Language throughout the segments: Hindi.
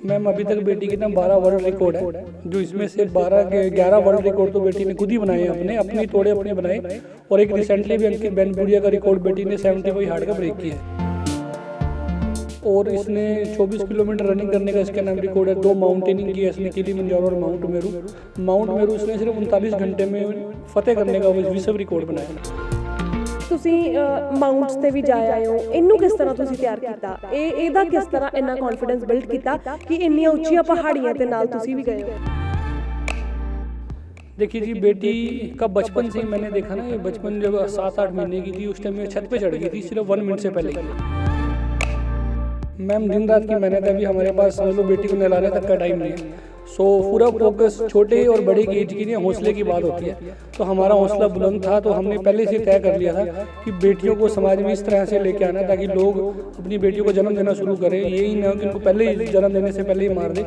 मैम अभी तक बेटी के ना 12 वर्ल्ड रिकॉर्ड है, जो इसमें से 11 वर्ल्ड रिकॉर्ड तो बेटी ने खुद ही बनाए हैं, अपने तोड़े अपने बनाए। और एक रिसेंटली भी अंकित बैनपुरिया का रिकॉर्ड बेटी ने 75 हार्ड का ब्रेक किया है। और इसने 24 किलोमीटर रनिंग करने का इसका नाम रिकॉर्ड है। 2 माउंटेनिंग की है इसने, किलिमंजारो और माउंट मेरू इसने सिर्फ 39 घंटे में फतेह करने का विश्व रिकॉर्ड बनाया। ਤੁਸੀਂ ਮਾਊਂਟਸ ਤੇ ਵੀ ਜਾ ਆਏ ਹੋ, ਇਹਨੂੰ ਕਿਸ ਤਰ੍ਹਾਂ ਤੁਸੀਂ ਤਿਆਰ ਕੀਤਾ? ਇਹਦਾ ਕਿਸ ਤਰ੍ਹਾਂ ਇੰਨਾ ਕੌਨਫੀਡੈਂਸ ਬਿਲਡ ਕੀਤਾ ਕਿ ਇੰਨੀਆਂ ਉੱਚੀਆਂ ਪਹਾੜੀਆਂ ਦੇ ਨਾਲ ਤੁਸੀਂ ਵੀ ਗਏ ਹੋ? देखिए जी, बेटी का बचपन से ही मैंने देखा ना, ये बचपन जब 7-8 महीने की थी उस टाइम में छत पे चढ़ गई थी सिर्फ 1 मिनट से पहले। मैम दिन रात की मेहनत है, अभी हमारे पास समझ लो बेटी को नहलाने तक का टाइम नहीं है। सो पूरा फोकस छोटे और बड़े की एज की नहीं, हौसले की बात होती है। तो हमारा हौसला बुलंद था, तो हमने पहले से तय कर लिया था कि बेटियों को समाज में इस तरह से लेके आना ताकि लोग अपनी बेटियों को जन्म देना शुरू करें, यही ना कि उनको पहले ही जन्म देने से पहले ही मार दें।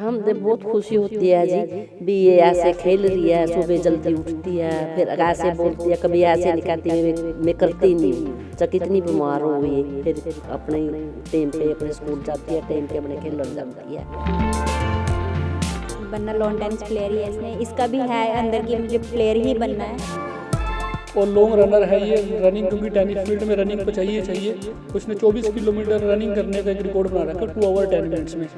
हम बहुत खुशी होती है जी भी ये ऐसे खेल रही है, सुबह जल्दी उठती है, फिर ऐसे बोलती है, कभी ऐसे नहीं कहती मैं करती नहीं हूँ। चाहे कितनी बीमार हो गई फिर अपने टाइम पे अपने स्कूल जाती है, टाइम पे अपने खेलने जाती है। बनना लॉन टेनिस प्लेयर ही है इसने, इसका भी है अंदर की मुझे प्लेयर ही बनना है। और लॉन्ग रनर है ये, रनिंग क्योंकि टेनिस फील्ड में रनिंग तो चाहिए। उसने 24 किलोमीटर रनिंग करने का एक रिकॉर्ड बना रखा 2 आवर 10 मिनट्स में।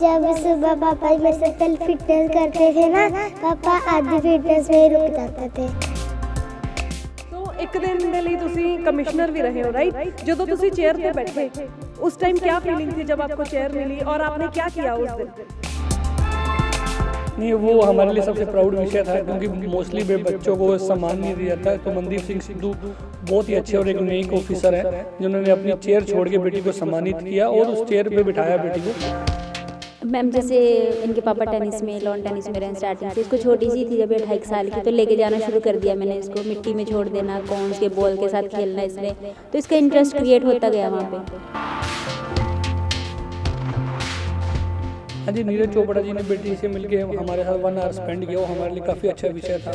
जब सुबह पापा मेरे से पहले फिटनेस करते थे ना, पापा आधी फिटनेस में ही रुक जाते थे। ਸੋ ਇੱਕ ਦਿਨ ਦੇ ਲਈ ਤੁਸੀਂ ਕਮਿਸ਼ਨਰ ਵੀ ਰਹੇ ਹੋ, ਰਾइट? ਜਦੋਂ ਤੁਸੀਂ ਚੇयर पे बैठे उस टाइम क्या फीलिंग थी जब आपको चेयर मिली और आपने क्या किया उस दिन? नहीं, वो हमारे लिए सबसे प्राउड विषय था क्योंकि मोस्टली बच्चों को सम्मान नहीं दिया जाता है। तो मनदीप सिंह सिद्धू बहुत ही अच्छे और एक नेक ऑफिसर है जिन्होंने अपनी चेयर छोड़ के बेटी को सम्मानित किया और उस चेयर पे बिठाया बेटी को। मैम जैसे इनके पापा टेनिस में लॉन टेनिस में रहे स्टार्टिंग से, इसको छोटी सी थी जब ये 2.5 साल की, तो लेके जाना शुरू कर दिया मैंने इसको, मिट्टी में छोड़ देना, कॉन्स के बॉल के साथ खेलना इसने, तो इसका इंटरेस्ट क्रिएट होता गया वहाँ पे। हाँ जी, नीरज चोपड़ा जी ने बेटी से मिलके हमारे साथ 1 आवर स्पेंड किया, वो हमारे लिए काफ़ी अच्छा विषय था।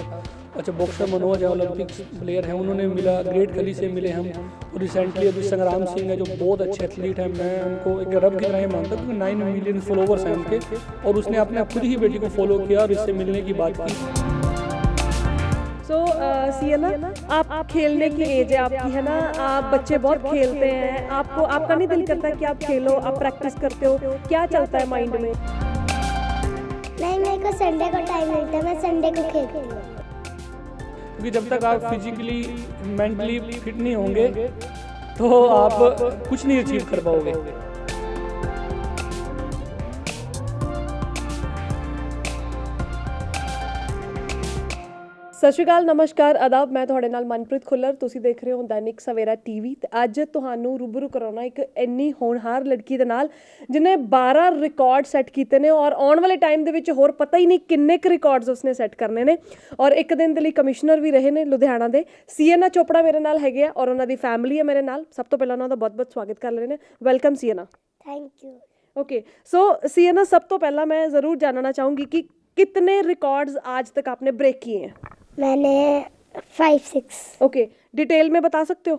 अच्छा, बॉक्सर मनोज है, ओलंपिक्स प्लेयर हैं, उन्होंने मिला, ग्रेट खली से मिले हम। और रिसेंटली अभी संग्राम सिंह है जो बहुत अच्छे एथलीट हैं, मैं उनको एक रब की तरह ही मानता हूँ क्योंकि 9 मिलियन फॉलोवर्स हैं उनके, और उसने अपने खुद ही बेटी को फॉलो किया और इससे मिलने की बात की। सो सियना, आप खेलने की एज है आपकी, है ना? आप बच्चे बहुत खेलते हैं, आपका नहीं दिल करता कि आप खेलो, आप प्रैक्टिस करते हो, क्या चलता है माइंड में? नहीं, मेरे को संडे को टाइम मिलता है, मैं संडे को खेलती हूँ। क्योंकि जब तक आप फिजिकली मेंटली फिट नहीं होंगे तो आप कुछ नहीं अचीव कर पाओगे। ਸਤਿ ਸ਼੍ਰੀ ਅਕਾਲ, ਨਮਸਕਾਰ, ਆਦਾਬ। ਮੈਂ ਤੁਹਾਡੇ ਨਾਲ ਮਨਪ੍ਰੀਤ ਖੁੱਲਰ, ਤੁਸੀਂ ਦੇਖ ਰਹੇ ਹੋ ਦੈਨਿਕ ਸਵੇਰਾ ਟੀਵੀ। ਤੇ ਅੱਜ ਤੁਹਾਨੂੰ ਰੂਬਰੂ ਕਰਾਉਣਾ ਇੱਕ ਇੰਨੀ ਹੋਣਹਾਰ ਲੜਕੀ ਦੇ ਨਾਲ ਜਿਹਨੇ 12 ਰਿਕਾਰਡ ਸੈੱਟ ਕੀਤੇ ਨੇ ਔਰ ਆਉਣ ਵਾਲੇ ਟਾਈਮ ਦੇ ਵਿੱਚ ਹੋਰ ਪਤਾ ਹੀ ਨਹੀਂ ਕਿੰਨੇ ਕੁ ਰਿਕਾਰਡਸ ਉਸਨੇ ਸੈੱਟ ਕਰਨੇ ਨੇ। ਔਰ ਇੱਕ ਦਿਨ ਦੇ ਲਈ ਕਮਿਸ਼ਨਰ ਵੀ ਰਹੇ ਨੇ ਲੁਧਿਆਣਾ ਦੇ। ਸੀਐਨਾ ਚੋਪੜਾ ਮੇਰੇ ਨਾਲ ਹੈਗੇ ਆ ਔਰ ਉਹਨਾਂ ਦੀ ਫੈਮਿਲੀ ਹੈ ਮੇਰੇ ਨਾਲ। ਸਭ ਤੋਂ ਪਹਿਲਾਂ ਉਹਨਾਂ ਦਾ ਬਹੁਤ-ਬਹੁਤ ਸਵਾਗਤ ਕਰ ਰਹੇ ਨੇ। Welcome Siena. Thank you. Okay, so Siena, सब तो पहला मैं ज़रूर जानना चाहूँगी कि कितने रिकॉर्ड्स आज तक आपने ब्रेक किए हैं? मैंने 5-6। ओके, डिटेल में बता सकते हो?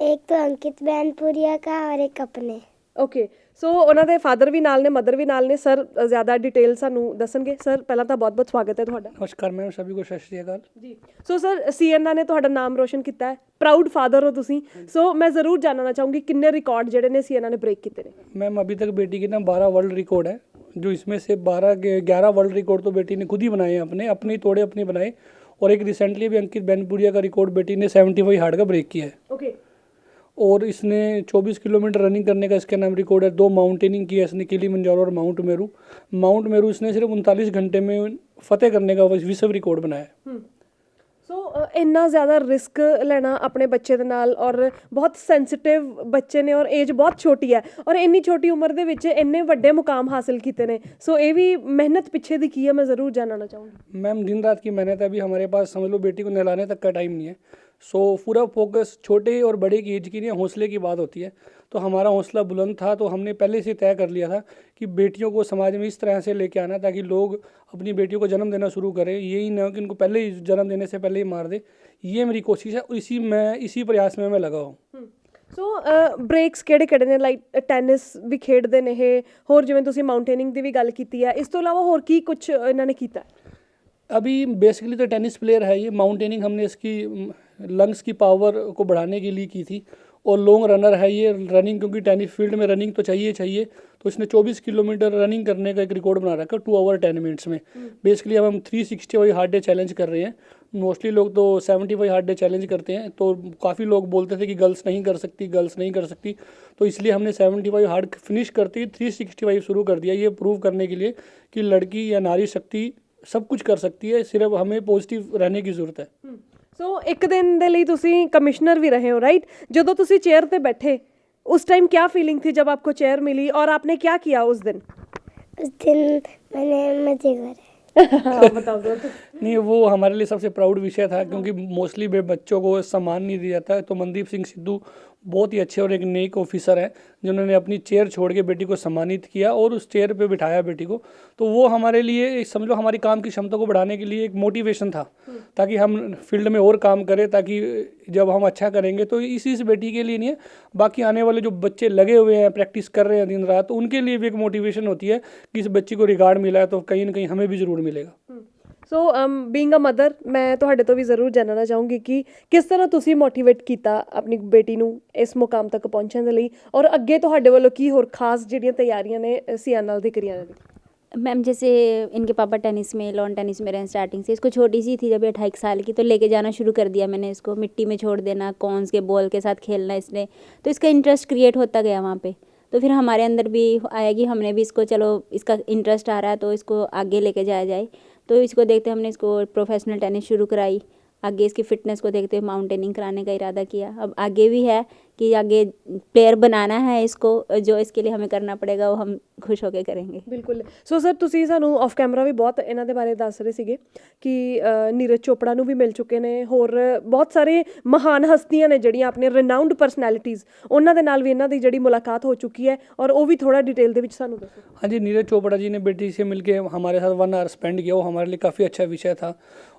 एक तो अंकित बैनपुरिया का और एक अपने। ओके, सो ਉਹਨਾਂ ਦੇ ਫਾਦਰ ਵੀ ਨਾਲ ਨੇ, ਮਦਰ ਵੀ ਨਾਲ ਨੇ। ਸਰ ਜ਼ਿਆਦਾ ਡਿਟੇਲ ਸਾਨੂੰ ਦੱਸਣਗੇ। ਸਰ ਪਹਿਲਾਂ ਤਾਂ ਬਹੁਤ-ਬਹੁਤ ਸਵਾਗਤ ਹੈ ਤੁਹਾਡਾ। नमस्कार मैम, सभी को सत श्री अकाल ਜੀ। ਸੋ ਸਰ, ਸੀਐਨਾ ਨੇ ਤੁਹਾਡਾ ਨਾਮ ਰੋਸ਼ਨ ਕੀਤਾ ਹੈ, ਪ੍ਰਾਊਡ ਫਾਦਰ ਹੋ ਤੁਸੀਂ। ਸੋ ਮੈਂ ਜ਼ਰੂਰ ਜਾਣਨਾ ਚਾਹੂੰਗੀ ਕਿੰਨੇ ਰਿਕਾਰਡ ਜਿਹੜੇ ਨੇ ਸੀਐਨਾ ਨੇ ਬ੍ਰੇਕ ਕੀਤੇ ਨੇ? मैम अभी तक बेटी के ना 12 वर्ल्ड रिकॉर्ड है, जो इसमें से 11 वर्ल्ड रिकॉर्ड तो बेटी ने खुद ही बनाए हैं, अपने तोड़े अपने बनाए। और एक रिसेंटली भी अंकित बैनपुरिया का रिकॉर्ड बेटी ने 75 हार्ड का ब्रेक किया है। ओके, और इसने 24 किलोमीटर रनिंग करने का इसका नाम रिकॉर्ड है। 2 माउंटेनिंग की है इसने, किलिमंजारो और माउंट मेरू इसने सिर्फ 39 घंटे में फतेह करने का विश्व रिकॉर्ड बनाया है। ਸੋ ਇੰਨਾ ਜ਼ਿਆਦਾ ਰਿਸਕ ਲੈਣਾ ਆਪਣੇ ਬੱਚੇ ਦੇ ਨਾਲ, ਔਰ ਬਹੁਤ ਸੈਂਸਿਟਿਵ ਬੱਚੇ ਨੇ ਔਰ ਏਜ ਬਹੁਤ ਛੋਟੀ ਹੈ, ਔਰ ਇੰਨੀ ਛੋਟੀ ਉਮਰ ਦੇ ਵਿੱਚ ਇੰਨੇ ਵੱਡੇ ਮੁਕਾਮ ਹਾਸਿਲ ਕੀਤੇ ਨੇ। ਸੋ ਇਹ ਵੀ ਮਿਹਨਤ ਪਿੱਛੇ ਦੀ ਕੀ ਹੈ, ਮੈਂ ਜ਼ਰੂਰ ਜਾਣਨਾ ਚਾਹੂੰਗੀ। मैम दिन रात की मेहनत है, अभी हमारे पास समझ लो बेटी को नहलाने तक का टाइम नहीं है। सो पूरा फोकस छोटे और बड़े की एज की नहीं, हौसले की बात होती है। तो हमारा हौसला बुलंद था, तो हमने पहले से तय कर लिया था कि बेटियों को समाज में इस तरह से लेके आना ताकि लोग अपनी बेटियों को जन्म देना शुरू करें, यही ना कि उनको पहले ही जन्म देने से पहले ही मार दे। ये मेरी कोशिश है, इसी प्रयास में मैं लगा हूँ। ਸੋ ਬ੍ਰੇਕਸ ਕਿਹੜੇ ਨੇ, ਲਾਈਕ ਟੈਨਿਸ ਵੀ ਖੇਡਦੇ ਨੇ ਇਹ, ਹੋਰ ਜਿਵੇਂ ਤੁਸੀਂ ਮਾਊਂਟੇਨਿੰਗ ਦੀ ਵੀ ਗੱਲ ਕੀਤੀ ਹੈ, ਇਸ ਤੋਂ ਇਲਾਵਾ ਹੋਰ ਕੀ ਕੁਝ ਇਹਨਾਂ ਨੇ ਕੀਤਾ? अभी बेसिकली तो टेनिस प्लेयर है ये। माउंटेनिंग हमने इसकी लंग्स की पावर को बढ़ाने के लिए की थी, और लॉन्ग रनर है ये। रनिंग, क्योंकि टेनिस फील्ड में रनिंग तो चाहिए, तो इसने 24 किलोमीटर रनिंग करने का एक रिकॉर्ड बना रखा 2 आवर 10 मिनट्स में। बेसिकली अब हम 360 हार्ड डे चैलेंज कर रहे हैं। मोस्टली लोग तो 75 हार्ड डे चैलेंज करते हैं, तो काफ़ी लोग बोलते थे कि गर्ल्स नहीं कर सकती, तो इसलिए हमने 75 हार्ड फिनिश करते ही 365 शुरू कर दिया, ये प्रूव करने के लिए कि लड़की या नारी शक्ति सब कुछ कर सकती है, सिर्फ हमें पॉजिटिव रहने की ज़रूरत है। ਸੋ ਇੱਕ ਦਿਨ ਦੇ ਲਈ ਤੁਸੀਂ ਕਮਿਸ਼ਨਰ ਵੀ ਰਹੇ ਹੋ, ਰਾइट? ਜਦੋਂ ਤੁਸੀਂ ਚੇयर पे बैठे उस टाइम क्या फीलिंग थी जब आपको चेयर मिली, और आपने क्या किया उस दिन? उस दिन मैंने मजे करे। बताओ दो। नहीं, वो हमारे लिए सबसे प्राउड विषय था, क्योंकि मोस्टली बच्चों को सम्मान नहीं दिया जाता है। तो मनदीप सिंह सिद्धू बहुत ही अच्छे और एक नेक ऑफिसर हैं, जिन्होंने अपनी चेयर छोड़ के बेटी को सम्मानित किया और उस चेयर पे बिठाया बेटी को। तो वो हमारे लिए, समझ लो, हमारी काम की क्षमता को बढ़ाने के लिए एक मोटिवेशन था, ताकि हम फील्ड में और काम करें, ताकि जब हम अच्छा करेंगे तो इस बेटी के लिए नहीं है, बाकी आने वाले जो बच्चे लगे हुए हैं, प्रैक्टिस कर रहे हैं दिन रात, तो उनके लिए भी एक मोटिवेशन होती है कि इस बच्ची को रिगार्ड मिला है, तो कहीं ना कहीं हमें भी ज़रूर मिलेगा। ਸੋ ਬੀਇੰਗ ਅ ਮਦਰ, ਮੈਂ ਤੁਹਾਡੇ ਤੋਂ ਵੀ ਜ਼ਰੂਰ ਜਾਣਨਾ ਚਾਹੂੰਗੀ ਕਿ ਕਿਸ ਤਰ੍ਹਾਂ ਤੁਸੀਂ ਮੋਟੀਵੇਟ ਕੀਤਾ ਆਪਣੀ ਬੇਟੀ ਨੂੰ ਇਸ ਮੁਕਾਮ ਤੱਕ ਪਹੁੰਚਣ ਦੇ ਲਈ, ਔਰ ਅੱਗੇ ਤੁਹਾਡੇ ਵੱਲੋਂ ਕੀ ਹੋਰ ਖਾਸ ਜਿਹੜੀਆਂ ਤਿਆਰੀਆਂ ਨੇ ਸਿਆਨ ਨਾਲ ਦੀ ਕਰੀਆਂ ਨੇ? मैम जैसे इनके पापा टेनिस में, लॉन टेनिस में रहे स्टार्टिंग से। इसको छोटी सी थी जब ये 2.5 साल की, तो लेके जाना शुरू कर दिया मैंने इसको। मिट्टी में छोड़ देना, कॉन्स के बॉल के साथ खेलना इसने, तो इसका इंटरेस्ट क्रिएट होता गया वहाँ पे। तो फिर हमारे अंदर भी आया कि हमने भी इसको, चलो इसका इंटरेस्ट आ रहा है तो इसको आगे लेके जाया जाए। तो इसको देखते हमने इसको प्रोफेशनल टेनिस शुरू कराई। आगे इसकी फ़िटनेस को देखते हुए माउंटेनिंग कराने का इरादा किया। अब आगे भी है कि आगे प्लेयर बनाना है इसको, जो इसके लिए हमें करना पड़ेगा वो हम खुश होकर करेंगे। ਬਿਲਕੁਲ। ਸੋ ਸਰ, ਤੁਸੀਂ ਸਾਨੂੰ ਆਫ ਕੈਮਰਾ ਵੀ ਬਹੁਤ ਇਹਨਾਂ ਦੇ ਬਾਰੇ ਦੱਸ ਰਹੇ ਸੀਗੇ ਕਿ ਨੀਰਜ ਚੋਪੜਾ ਨੂੰ ਵੀ ਮਿਲ ਚੁੱਕੇ ਨੇ, ਹੋਰ ਬਹੁਤ ਸਾਰੇ ਮਹਾਨ ਹਸਤੀਆਂ ਨੇ ਜਿਹੜੀਆਂ ਆਪਣੇ ਰਿਨਾਊਂਡ ਪਰਸਨੈਲਿਟੀਜ਼, ਉਹਨਾਂ ਦੇ ਨਾਲ ਵੀ ਇਹਨਾਂ ਦੀ ਜਿਹੜੀ ਮੁਲਾਕਾਤ ਹੋ ਚੁੱਕੀ ਹੈ, ਔਰ ਉਹ ਵੀ ਥੋੜਾ डिटेल ਦੇ ਵਿੱਚ ਸਾਨੂੰ ਦੱਸੋ। हाँ जी, नीरज चोपड़ा जी ने बेटी से मिलके हमारे साथ 1 आवर स्पेंड किया, वो हमारे लिए काफ़ी अच्छा विषय था।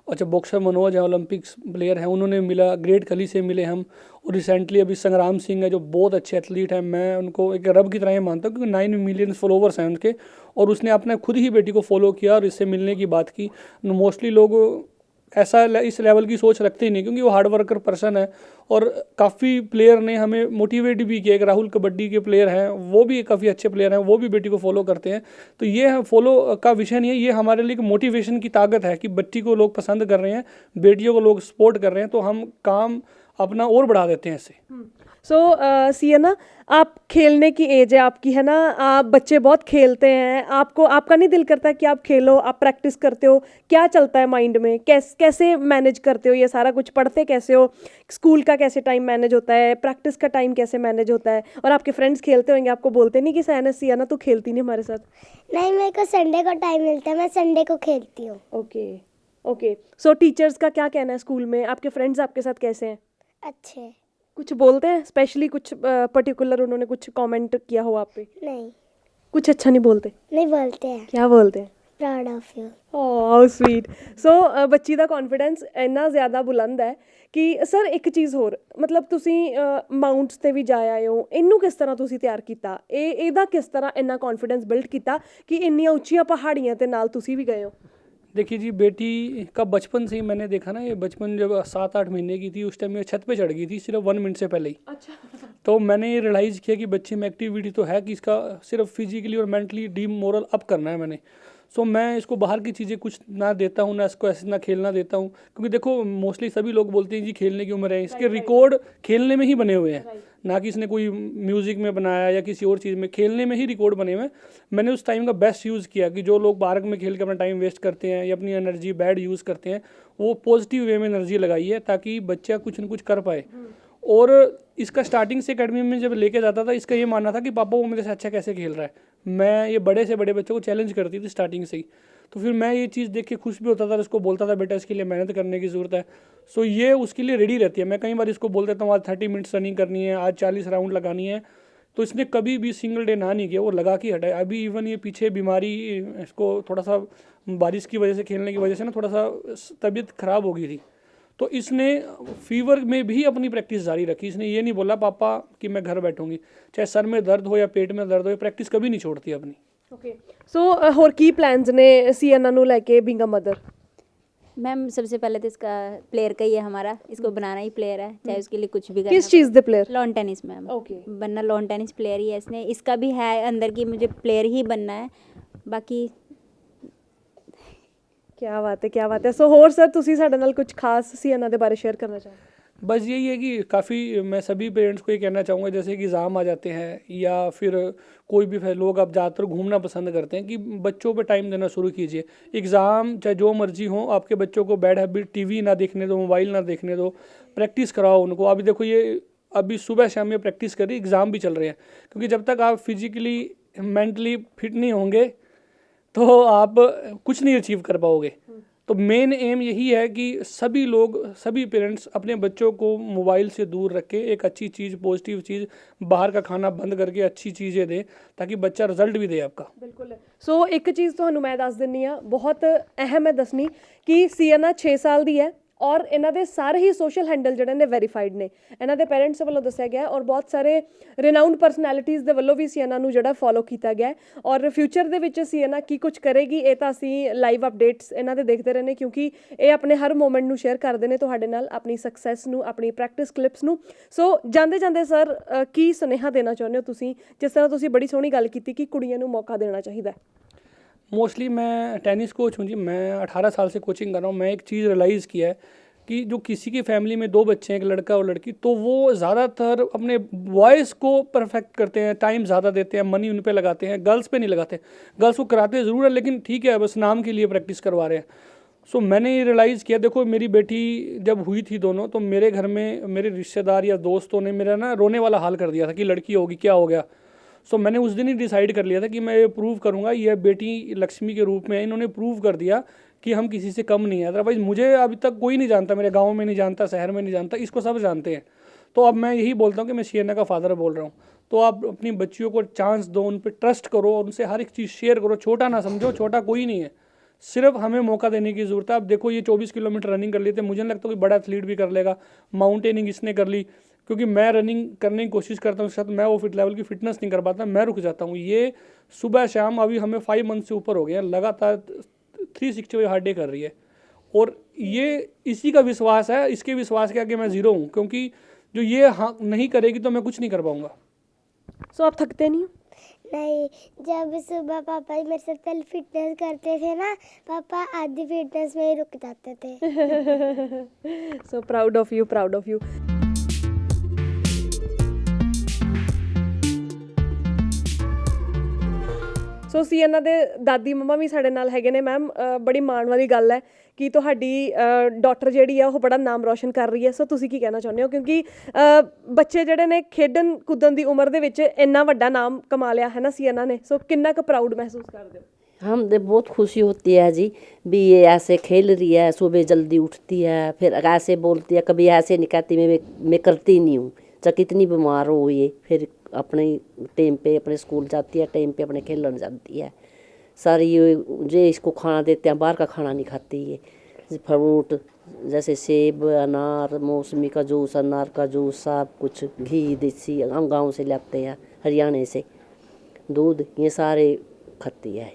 अच्छा, बॉक्सर मनोज हैं, ओलंपिक्स प्लेयर हैं, उन्होंने मिला। ग्रेट खली से मिले हम, और रिसेंटली अभी संग्राम सिंह है, जो बहुत अच्छे एथलीट हैं। मैं उनको एक रब की तरह ही मानता हूँ, क्योंकि 9 मिलियन फॉलोवर्स हैं उनके, और उसने अपने खुद ही बेटी को फॉलो किया और इससे मिलने की बात की। मोस्टली लोग ऐसा इस लेवल की सोच रखते ही नहीं, क्योंकि वो हार्ड वर्कर पर्सन है, और काफ़ी प्लेयर ने हमें मोटिवेट भी किया। एक राहुल कबड्डी के प्लेयर हैं, वो भी काफ़ी अच्छे प्लेयर हैं, वो भी बेटी को फॉलो करते हैं। तो ये फॉलो का विषय नहीं है, ये हमारे लिए एक मोटिवेशन की ताकत है कि बच्ची को लोग पसंद कर रहे हैं, बेटियों को लोग सपोर्ट कर रहे हैं, तो हम काम अपना और बढ़ा देते हैं इससे। सो सियना, आप खेलने की एज है आपकी, है ना? आप बच्चे बहुत खेलते हैं, आपका नहीं दिल करता कि आप खेलो, आप प्रैक्टिस करते हो? क्या चलता है माइंड में? कैसे मैनेज करते हो ये सारा कुछ? पढ़ते कैसे हो? स्कूल का कैसे टाइम मैनेज होता है? प्रैक्टिस का टाइम कैसे मैनेज होता है? और आपके फ्रेंड्स खेलते होंगे, आपको बोलते नहीं कि सियना तू खेलती नहीं हमारे साथ? नहीं, मेरे को संडे को टाइम मिलता है, मैं संडे को खेलती हूँ। ओके। सो टीचर्स का क्या कहना है स्कूल में? आपके फ्रेंड्स आपके साथ कैसे हैं? अच्छे। कुछ बोलते हैं स्पेशली, कुछ पर्टिकुलर उन्होंने कुछ कमेंट किया हो आप पे? नहीं, कुछ अच्छा नहीं बोलते? नहीं बोलते हैं। क्या बोलते हैं? Proud of you. How sweet. So ਬੱਚੀ ਦਾ ਕੌਨਫੀਡੈਂਸ ਇੰਨਾ ਜ਼ਿਆਦਾ ਬੁਲੰਦ ਹੈ ਕਿ ਸਰ ਇੱਕ ਚੀਜ਼ ਹੋਰ, ਮਤਲਬ ਤੁਸੀਂ ਮਾਊਂਟਸ ਤੇ ਵੀ ਜਾ ਆਏ ਹੋ, ਇਹਨੂੰ ਕਿਸ ਤਰ੍ਹਾਂ ਤੁਸੀਂ ਤਿਆਰ ਕੀਤਾ? ਇਹਦਾ ਕਿਸ ਤਰ੍ਹਾਂ ਇੰਨਾ ਕੌਨਫੀਡੈਂਸ ਬਿਲਡ ਕੀਤਾ ਕਿ ਇੰਨੀਆਂ ਉੱਚੀਆਂ ਪਹਾੜੀਆਂ ਤੇ ਨਾਲ ਤੁਸੀਂ ਵੀ ਗਏ ਹੋ? देखिए जी, बेटी का बचपन से ही मैंने देखा ना, ये बचपन जब 7-8 महीने की थी, उस टाइम ये छत पे चढ़ गई थी सिर्फ 1 मिनट से पहले ही। अच्छा। तो मैंने ये रियलाइज़ किया कि बच्चे में एक्टिविटी तो है, कि इसका सिर्फ फिजिकली और मेंटली मोरल अप करना है मैंने। सो मैं इसको बाहर की चीज़ें कुछ ना देता हूँ, ना इसको ऐसे ना खेलना देता हूँ, क्योंकि देखो मोस्टली सभी लोग बोलते हैं जी खेलने की उम्र है, इसके रिकॉर्ड खेलने में ही बने हुए हैं, ना कि इसने कोई म्यूज़िक में बनाया या किसी और चीज़ में, खेलने में ही रिकॉर्ड बने हुए हैं। मैंने उस टाइम का बेस्ट यूज़ किया कि जो लोग पार्क में खेल के अपना टाइम वेस्ट करते हैं या अपनी एनर्जी बैड यूज़ करते हैं, वो पॉजिटिव वे में एनर्जी लगाई है, ताकि बच्चा कुछ न कुछ कर पाए। और इसका स्टार्टिंग से एकेडमी में जब लेके जाता था, इसका ये मानना था कि पापा वो मेरे से अच्छा कैसे खेल रहा है। मैं ये बड़े से बड़े बच्चों को चैलेंज करती थी स्टार्टिंग से ही, तो फिर मैं ये चीज़ देख के खुश भी होता था, इसको बोलता था बेटा इसके लिए मेहनत करने की ज़रूरत है। सो ये उसके लिए रेडी रहती है। मैं कई बार इसको बोल देता हूँ आज 30 मिनट्स रनिंग करनी है, आज 40 राउंड लगानी है, तो इसने कभी भी सिंगल डे ना नहीं किया, वो लगा के हटाए। अभी इवन ये पीछे बीमारी, इसको थोड़ा सा बारिश की वजह से, खेलने की वजह से ना थोड़ा सा तबीयत ख़राब हो गई थी, तो इसने फीवर में भी अपनी प्रैक्टिस जारी रखी। इसने ये नहीं बोला पापा कि मैं घर बैठूंगी, चाहे सर में दर्द हो या पेट में दर्द हो, प्रैक्टिस कभी नहीं छोड़ती अपनी। ਓਕੇ ਸੋ ਹੋਰ ਕੀ ਪਲਾਨਸ ਨੇ ਸਿਆਨਾ ਨੂੰ ਲੈ ਕੇ ਬੀइंग अ मदर? मैम सबसे पहले तो इसका प्लेयर का ही है हमारा, इसको बनाना ही प्लेयर है, चाहे उसके लिए कुछ भी किस चीज़ दे player? Lawn tennis ma'am. Okay बनना लॉन टेनिस प्लेयर ही है इसने, इसका भी है अंदर की मुझे प्लेयर ही बनना है। बाकी क्या बात है, क्या बात है। सो होर सर ਤੁਸੀਂ ਸਾਡੇ ਨਾਲ ਕੁਝ ਖਾਸ ਸਿਆਨਾ ਦੇ ਬਾਰੇ ਸ਼ੇਅਰ ਕਰਨਾ ਚਾਹੋਗੇ? बस यही है कि काफ़ी मैं सभी पेरेंट्स को ये कहना चाहूँगा, जैसे कि एग्ज़ाम आ जाते हैं या फिर कोई भी लोग अब ज़्यादातर घूमना पसंद करते हैं, कि बच्चों पे टाइम देना शुरू कीजिए। एग्ज़ाम चाहे जो मर्जी हो, आपके बच्चों को बैड हैबिट टीवी ना देखने दो, मोबाइल ना देखने दो, प्रैक्टिस कराओ उनको। अभी देखो ये अभी सुबह शाम में प्रैक्टिस कर रही, एग्ज़ाम भी चल रहे हैं, क्योंकि जब तक आप फिजिकली मेंटली फिट नहीं होंगे तो आप कुछ नहीं अचीव कर पाओगे। तो मेन एम यही है कि सभी लोग, सभी पेरेंट्स अपने बच्चों को मोबाइल से दूर रखें, एक अच्छी चीज़, पॉजिटिव चीज़, बाहर का खाना बंद करके अच्छी चीज़ें दें, ताकि बच्चा रिजल्ट भी दे आपका। ਬਿਲਕੁਲ। ਸੋ ਇੱਕ ਚੀਜ਼ ਤੁਹਾਨੂੰ ਮੈਂ ਦੱਸ ਦਿੰਨੀ ਆ, ਬਹੁਤ ਅਹਿਮ ਹੈ ਦੱਸਣੀ, ਕਿ ਸਿਆਨਾ 6 ਸਾਲ ਦੀ ਹੈ ਔਰ ਇਹਨਾਂ ਦੇ ਸਾਰੇ ਹੀ ਸੋਸ਼ਲ ਹੈਂਡਲ ਜਿਹੜੇ ਨੇ ਵੈਰੀਫਾਈਡ ਨੇ, ਇਹਨਾਂ ਦੇ ਪੇਰੈਂਟਸ ਵੱਲੋਂ ਦੱਸਿਆ ਗਿਆ ਔਰ ਬਹੁਤ ਸਾਰੇ ਰਿਨਾਊਂਡ ਪਰਸਨੈਲਿਟੀਜ਼ ਦੇ ਵੱਲੋਂ ਵੀ ਸਿਆਨਾ ਨੂੰ ਜਿਹੜਾ ਫੋਲੋ ਕੀਤਾ ਗਿਆ ਔਰ ਫਿਊਚਰ ਦੇ ਵਿੱਚ ਸਿਆਨਾ ਕੀ ਕੁਝ ਕਰੇਗੀ ਇਹ ਤਾਂ ਅਸੀਂ ਲਾਈਵ ਅਪਡੇਟਸ ਇਹਨਾਂ ਦੇ ਦੇਖਦੇ ਰਹਿੰਦੇ, ਕਿਉਂਕਿ ਇਹ ਆਪਣੇ ਹਰ ਮੂਮੈਂਟ ਨੂੰ ਸ਼ੇਅਰ ਕਰਦੇ ਨੇ ਤੁਹਾਡੇ ਨਾਲ, ਆਪਣੀ ਸਕਸੈਸ ਨੂੰ, ਆਪਣੀ ਪ੍ਰੈਕਟਿਸ ਕਲਿੱਪਸ ਨੂੰ। ਸੋ ਜਾਂਦੇ ਜਾਂਦੇ ਸਰ ਕੀ ਸੁਨੇਹਾ ਦੇਣਾ ਚਾਹੁੰਦੇ ਹੋ ਤੁਸੀਂ, ਜਿਸ ਤਰ੍ਹਾਂ ਤੁਸੀਂ ਬੜੀ ਸੋਹਣੀ ਗੱਲ ਕੀਤੀ ਕਿ ਕੁੜੀਆਂ ਨੂੰ ਮੌਕਾ ਦੇਣਾ ਚਾਹੀਦਾ? मोस्टली मैं टेनिस कोच हूँ जी, मैं 18 साल से कोचिंग कर रहा हूँ। मैं एक चीज़ रियलाइज़ किया है कि जो किसी की फैमिली में 2 बच्चे हैं, एक लड़का और लड़की, तो वो ज़्यादातर अपने बॉयज़ को परफेक्ट करते हैं, टाइम ज़्यादा देते हैं, मनी उन पे लगाते हैं, गर्ल्स पे नहीं लगाते। गर्ल्स को कराते ज़रूर है, लेकिन ठीक है बस नाम के लिए प्रैक्टिस करवा रहे हैं। सो मैंने ये रियलाइज़ किया, देखो मेरी बेटी जब हुई थी दोनों, तो मेरे घर में मेरे रिश्तेदार या दोस्तों ने मेरा ना रोने वाला हाल कर दिया था कि लड़की होगी, क्या हो गया। सो मैंने उस दिन ही डिसाइड कर लिया था कि मैं ये प्रूव करूँगा, यह बेटी लक्ष्मी के रूप में इन्होंने प्रूव कर दिया कि हम किसी से कम नहीं है। अदरवाइज़ मुझे अभी तक कोई नहीं जानता, मेरे गांव में नहीं जानता, शहर में नहीं जानता, इसको सब जानते हैं। तो अब मैं यही बोलता हूँ कि मैं सियाना का फादर बोल रहा हूँ, तो आप अपनी बच्चियों को चांस दो, उन पर ट्रस्ट करो और उनसे हर एक चीज़ शेयर करो। छोटा ना समझो, छोटा कोई नहीं है, सिर्फ हमें मौका देने की ज़रूरत है। आप देखो ये 24 किलोमीटर रनिंग कर लेते, मुझे नहीं लगता कोई बड़ा एथलीट भी कर लेगा। माउंटेनिंग इसने कर ली, क्योंकि मैं रनिंग करने की कोशिश करता हूँ, साथ मैं वो फिट लेवल की फिटनेस नहीं कर पाता, मैं रुक जाता हूँ। ये सुबह शाम अभी हमें 5 मंथ से ऊपर हो गए हैं, लगातार 365 हार्ड डे कर रही है। और ये इसी का विश्वास है, इसके विश्वास के आगे मैं ज़ीरो हूँ, क्योंकि जो ये हाँ नहीं करेगी तो मैं कुछ नहीं कर पाऊँगा। सो आप थकते नहीं हो? नहीं, जब सुबह पापा ही मेरे साथ पहले फिटनेस करते थे ना, पापा आधी फिटनेस में ही रुक जाते थे। So proud of you, proud of you. So ਸਿਆਨਾ ਦੇ ਦਾਦੀ ਮੰਮਾ ਵੀ ਸਾਡੇ ਨਾਲ ਹੈਗੇ ਨੇ। ਮੈਮ ਬੜੀ ਮਾਣ ਵਾਲੀ ਗੱਲ ਹੈ ਕਿ ਤੁਹਾਡੀ ਡਾਟਰ ਜਿਹੜੀ ਆ ਉਹ ਬੜਾ ਨਾਮ ਰੋਸ਼ਨ ਕਰ ਰਹੀ ਹੈ। ਸੋ ਤੁਸੀਂ ਕੀ ਕਹਿਣਾ ਚਾਹੁੰਦੇ ਹੋ, ਕਿਉਂਕਿ ਬੱਚੇ ਜਿਹੜੇ ਨੇ ਖੇਡਣ ਕੁੱਦਣ ਦੀ ਉਮਰ ਦੇ ਵਿੱਚ ਇੰਨਾ ਵੱਡਾ ਨਾਮ ਕਮਾ ਲਿਆ ਹੈ ਨਾ ਸਿਆਨਾ ਨੇ, ਸੋ ਕਿੰਨਾ ਕੁ ਪ੍ਰਾਊਡ ਮਹਿਸੂਸ ਕਰਦੇ ਹੋ? हम तो बहुत खुशी होती है जी, भी ये ऐसे खेल रही है, सुबह जल्दी उठती है, फिर ऐसे बोलती है, कभी ऐसे नहीं कहती मैं करती नहीं हूँ, चाहे कितनी बीमार हो ये, फिर अपने टाइम पे अपने स्कूल जाती है, टाइम पे अपने खेलने जाती है। सारी ये इसको खाना देते हैं, बाहर का खाना नहीं खाती ये। फ्रूट जैसे सेब, अनार, मौसमी का जूस, अनार का जूस, सब कुछ, घी देसी हम गाँव से लाते हैं, हरियाणा से, दूध, ये सारे खाती है।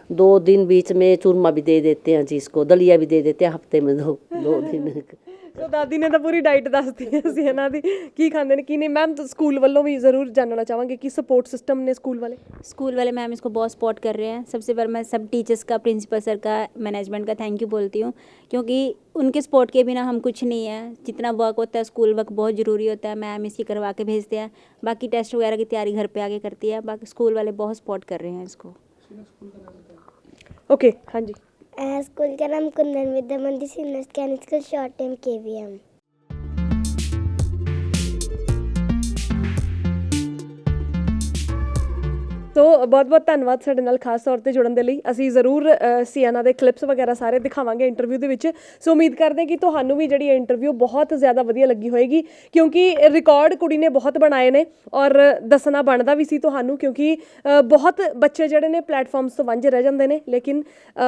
2 दिन बीच में चूरमा भी दे देते हैं जी, इसको दलिया भी दे देते हैं हफ्ते में 2 दिन। ਸੋ ਦਾਦੀ ਨੇ ਤਾਂ ਪੂਰੀ ਡਾਈਟ ਦੱਸਤੀ ਹੈ ਸੀ ਇਹਨਾਂ ਦੀ, ਕੀ ਖਾਂਦੇ ਨੇ ਕੀ ਨਹੀਂ। ਮੈਮ ਸਕੂਲ ਵੱਲੋਂ ਵੀ ਜ਼ਰੂਰ ਜਾਣਨਾ ਚਾਹਾਂਗੇ कि सपोर्ट सिस्टम ने स्कूल वाले मैम इसको बहुत सपोर्ट कर रहे हैं। सबसे पहले मैं सब टीचर्स का, प्रिंसिपल सर का, मैनेजमेंट का थैंक यू बोलती हूँ, क्योंकि उनके सपोर्ट के बिना हम कुछ नहीं है। जितना वर्क होता है, स्कूल वर्क बहुत ज़रूरी होता है, मैम इसकी करवा के भेजते हैं। बाकी टेस्ट वगैरह की तैयारी घर पे आके करती है। बाकी स्कूल वाले बहुत सपोर्ट कर रहे हैं इसको। ओके, हाँ जी। स्कूल का नाम कुंदन विद्या मंदिर senior scan school, short time KVM। तो ਬਹੁਤ-ਬਹੁਤ ਧੰਨਵਾਦ ਸਾਡੇ ਨਾਲ ਖਾਸ ਤੌਰ ਤੇ ਜੁੜਨ ਦੇ ਲਈ। ਅਸੀਂ ਜ਼ਰੂਰ ਸਿਆਨਾ ਦੇ ਕਲਿੱਪਸ ਵਗੈਰਾ ਸਾਰੇ ਦਿਖਾਵਾਂਗੇ ਇੰਟਰਵਿਊ ਦੇ ਵਿੱਚ। ਸੋ ਉਮੀਦ ਕਰਦੇ ਹਾਂ ਕਿ ਤੁਹਾਨੂੰ ਵੀ ਜਿਹੜੀ ਇੰਟਰਵਿਊ ਬਹੁਤ ਜ਼ਿਆਦਾ ਵਧੀਆ ਲੱਗੀ ਹੋਏਗੀ, ਕਿਉਂਕਿ ਰਿਕਾਰਡ ਕੁੜੀ ਨੇ ਬਹੁਤ ਬਣਾਏ ਨੇ ਔਰ ਦੱਸਣਾ ਬਣਦਾ ਵੀ ਸੀ ਤੁਹਾਨੂੰ, ਕਿਉਂਕਿ ਬਹੁਤ ਬੱਚੇ ਜਿਹੜੇ ਨੇ ਪਲੇਟਫਾਰਮਸ ਤੋਂ ਵਾਂਝੇ ਰਹਿ ਜਾਂਦੇ ਨੇ, ਲੇਕਿਨ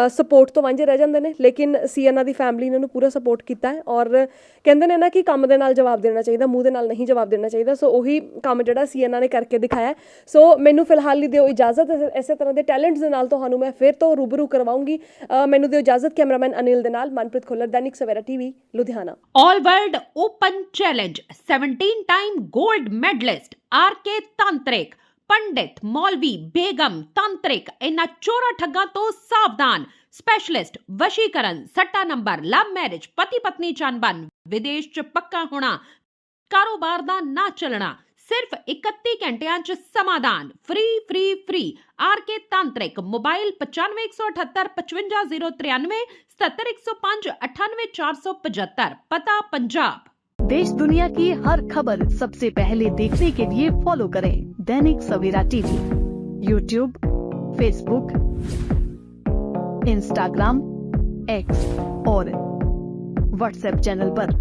ਸਪੋਰਟ ਤੋਂ ਵਾਂਝੇ ਰਹਿ ਜਾਂਦੇ ਨੇ, ਲੇਕਿਨ ਸਿਆਨਾ ਦੀ ਫੈਮਿਲੀ ਨੇ ਉਹਨੂੰ ਪੂਰਾ ਸਪੋਰਟ ਕੀਤਾ ਹੈ। ਔਰ ਕਹਿੰਦੇ ਨੇ ਨਾ ਕਿ ਕੰਮ ਦੇ ਨਾਲ ਜਵਾਬ ਦੇਣਾ ਚਾਹੀਦਾ, ਮੂੰਹ ਦੇ ਨਾਲ ਨਹੀਂ ਜਵਾਬ ਦੇਣਾ ਚਾਹੀਦਾ। ਸੋ ਉਹੀ ਕੰਮ ਜਿਹੜਾ ਸਿਆਨਾ ਨੇ ਕਰਕੇ ਦਿਖਾਇਆ। ਸੋ ਮੈਨੂੰ ਫਿਲਹਾਲ ਲਈ ਦਿਓ ਇਜਾਜ਼ਤ, ਇਸੇ ਤਰ੍ਹਾਂ ਦੇ ਟੈਲੈਂਟਸ ਦੇ ਨਾਲ ਤੁਹਾਨੂੰ ਮੈਂ ਫਿਰ ਤੋਂ ਰੂਬਰੂ ਕਰਵਾਉਂਗੀ। ਮੈਨੂੰ ਦਿਓ ਇਜਾਜ਼ਤ। ਕੈਮਰਾਮੈਨ ਅਨਿਲ ਦੇ ਨਾਲ Manpreet Khullar, Dainik Savera TV, Ludhiana. All world open challenge 17 time gold medallist RK तांत्रिक पंडित मौलवी बेगम तांत्रिक इन्हां चोरा ठग्गां तो सावधान। स्पेशलिस्ट वशीकरण, सट्टा नंबर, लव मैरिज, पति पत्नी चनबन, विदेश च पक्का होना, कारोबार दा ना चलना, सिर्फ 31 घंटियां च समाधान। फ्री आरके तांत्रिक। मोबाइल 95 178 55 093 77 105 98 475। पता पंजाब। देश दुनिया की हर खबर सबसे पहले देखने के लिए फॉलो करें Dainik Savera TV, YouTube, Facebook, Instagram, X और व्हाट्सएप चैनल पर।